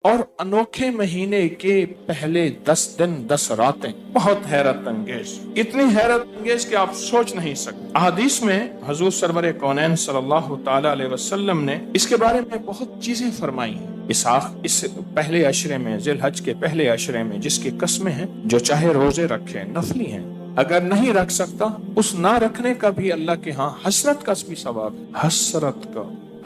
اور انوکھے مہینے کے پہلے 10 دن 10 راتیں بہت حیرت انگیز، اتنی حیرت انگیز کہ آپ سوچ نہیں سکتے۔ احادیث میں حضور سرور کونین صلی اللہ تعالی علیہ وسلم نے اس کے بارے میں بہت چیزیں فرمائی ہیں۔ اس پہلے عشرے میں، ذی الحج کے پہلے عشرے میں، جس کی قسمیں ہیں، جو چاہے روزے رکھے، نفلی ہیں، اگر نہیں رکھ سکتا اس نہ رکھنے کا بھی اللہ کے ہاں حسرت کا بھی ثواب ہے،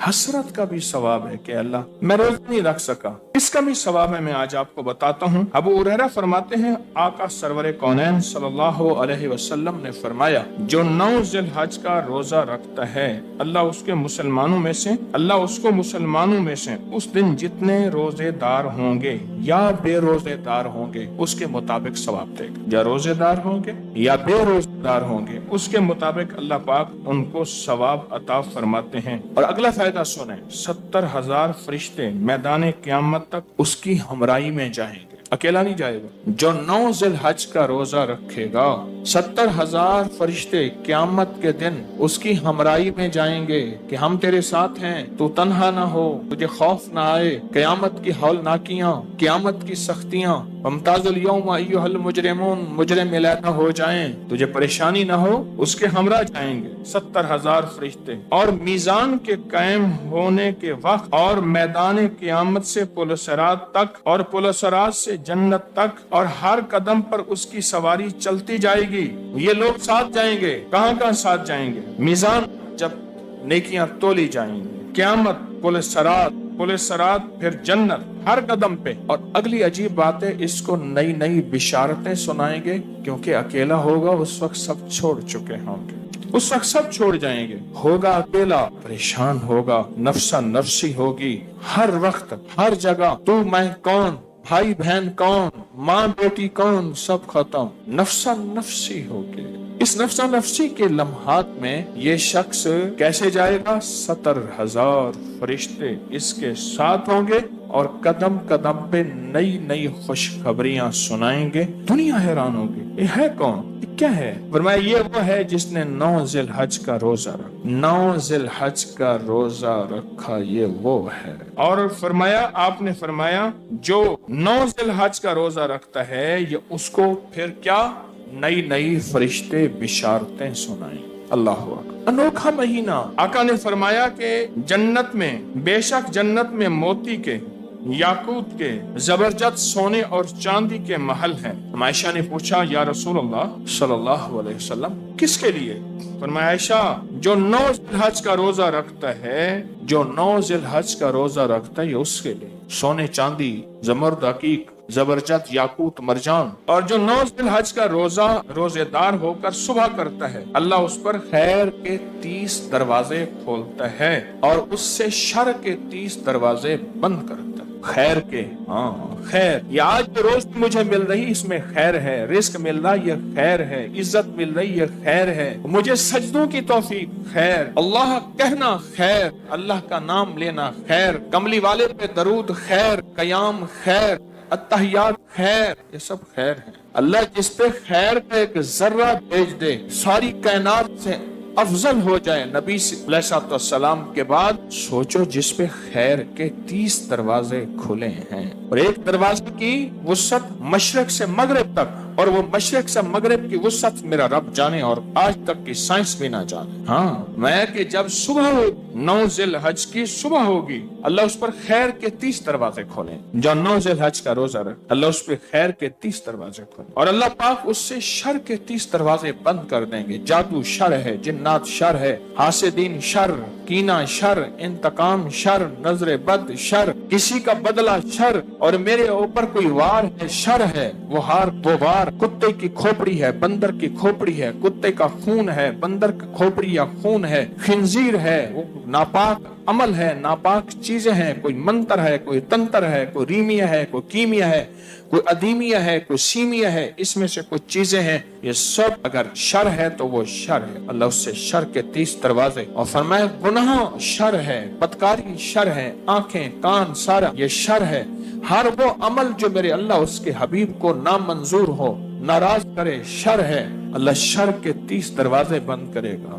حسرت کا بھی ثواب ہے کہ اللہ میں روزہ نہیں رکھ سکا، اس کا بھی ثواب ہے۔ میں آج آپ کو بتاتا ہوں۔ ابو ہریرہ فرماتے ہیں آقا سرور کونین صلی اللہ علیہ وسلم نے فرمایا، جو 9 ذی الحج کا روزہ رکھتا ہے، اللہ اس کو مسلمانوں میں سے اس دن جتنے روزے دار ہوں گے یا بے روزے دار ہوں گے اس کے مطابق ثواب دے گا۔ یا روزے دار ہوں گے یا بے روزے دار ہوں گے اس کے مطابق اللہ پاک ان کو ثواب عطا فرماتے ہیں۔ اور اگلا فائدہ سنیں، 70,000 فرشتے میدان قیامت تک اس کی ہمراہی میں جائیں گے، اکیلا نہیں جائے گا۔ جو 9 ذی الحج کا روزہ رکھے گا، 70,000 فرشتے قیامت کے دن اس کی ہمراہی میں جائیں گے کہ ہم تیرے ساتھ ہیں، تو تنہا نہ ہو، تجھے خوف نہ آئے، قیامت کی ہولناکیاں، قیامت کی سختیاں، وامتاز اليوم ایھا المجرمون، مجرم علیحدہ ہو جائیں، تجھے پریشانی نہ ہو، اس کے ہمراہ جائیں گے 70,000 فرشتے۔ اور میزان کے قائم ہونے کے وقت اور میدان قیامت سے پل صراط تک اور پل صراط سے جنت تک اور ہر قدم پر اس کی سواری چلتی جائے گی۔ یہ لوگ ساتھ جائیں گے، کہاں ساتھ جائیں گے؟ میزان جب نیکیاں تولی جائیں گی، قیامت، پل صراط، پھر جنت، ہر قدم پہ۔ اور اگلی عجیب بات ہے، اس کو نئی بشارتیں سنائیں گے، کیونکہ اکیلا ہوگا، اس وقت سب چھوڑ چکے ہوں گے، اس وقت سب چھوڑ جائیں گے، ہوگا اکیلا، پریشان ہوگا، نفسا نفسی ہوگی، ہر وقت ہر جگہ، تو میں کون، بھائی بہن کون، ماں بیٹی کون، سب ختم، نفسا نفسی ہوگی۔ اس نفسا نفسی کے لمحات میں یہ شخص کیسے جائے گا؟ 70,000 فرشتے اس کے ساتھ ہوں گے اور قدم قدم پہ نئی خوشخبریاں سنائیں گے۔ دنیا حیران ہوگی، یہ ہے کون، یہ کیا ہے؟ فرمایا یہ وہ ہے جس نے 9 ذی الحج کا روزہ رکھا، 9 ذی الحج کا روزہ رکھا، یہ وہ ہے۔ اور فرمایا، آپ نے فرمایا جو 9 ذی الحج کا روزہ رکھتا ہے، یہ اس کو پھر کیا؟ نئی فرشتے بشارتیں سنائیں۔ اللہ اکبر، انوکھا مہینہ۔ آقا نے فرمایا کہ جنت میں، بے شک جنت میں موتی کے، یاقوت کے، زبرجد سونے اور چاندی کے محل ہیں۔ عائشہ نے پوچھا یا رسول اللہ صلی اللہ علیہ وسلم کس کے لیے؟ فرمایا عائشہ، جو 9 ذی الحج کا روزہ رکھتا ہے، جو 9 ذی الحج کا روزہ رکھتا ہے، یہ اس کے لیے سونے چاندی، زمرد، عقیق، زبرجد، یاقوت، مرجان۔ اور جو 9 ذی الحج کا روزے دار ہو کر صبح کرتا ہے، اللہ اس پر خیر کے 30 دروازے کھولتا ہے اور اس سے شر کے 30 دروازے بند کرتا ہے۔ خیر کے، خیر، یہ آج جو روز مجھے مل رہی، اس میں خیر ہے، رزق مل رہا یہ خیر ہے، عزت مل رہی یہ خیر ہے، مجھے سجدوں کی توفیق خیر، اللہ کہنا خیر، اللہ کا نام لینا خیر، کملی والے پہ درود خیر، قیام خیر، التحیات خیر، یہ سب خیر ہے۔ اللہ جس پہ خیر کا ایک ذرہ بھیج دے، ساری کائنات سے افضل ہو جائے نبی علیہ السلام کے بعد، سوچو جس پہ خیر کے 30 دروازے کھلے ہیں، اور ایک دروازے کی وسعت مشرق سے مغرب تک، اور وہ مشرق سے مغرب کی وسعت میرا رب جانے اور آج تک کی سائنس بھی نہ جانے۔ ہاں، میں کہ جب صبح ہو، 9 ذی الحج کی صبح ہوگی، اللہ اس پر خیر کے 30 دروازے کھولیں۔ جو 9 ذی الحج کا روزہ رکھ، اللہ اس پہ خیر کے 30 دروازے کھولیں، اور اللہ پاک اس سے شر کے 30 دروازے بند کر دیں گے۔ جادو شر ہے، جنات شر ہے، حاسدین شر، کینہ شر، انتقام شر، نظر بد شر، کسی کا بدلہ شر، اور میرے اوپر کوئی وار ہے شر ہے، وہ وار کتے کی کھوپڑی ہے، بندر کی کھوپڑی ہے، کتے کا خون ہے، بندر کی کھوپڑی یا خون ہے، خنزیر ہے، وہ ناپاک عمل ہے، ناپاک چیزیں ہیں، کوئی منتر ہے، کوئی تنتر ہے، کوئی ریمیہ ہے، کوئی کیمیا ہے، کوئی ادیمیہ ہے، کوئی سیمیا ہے، اس میں سے کچھ چیزیں ہیں، یہ سب اگر شر ہے تو وہ شر ہے۔ اللہ اس سے شر کے 30 دروازے، اور فرمایا گناہ شر ہے، بدکاری شر ہے، آنکھیں، کان، سارا یہ شر ہے۔ ہر وہ عمل جو میرے اللہ اس کے حبیب کو نامنظور ہو، ناراض کرے، شر ہے۔ اللہ شر کے 30 دروازے بند کرے گا۔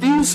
30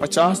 50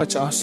50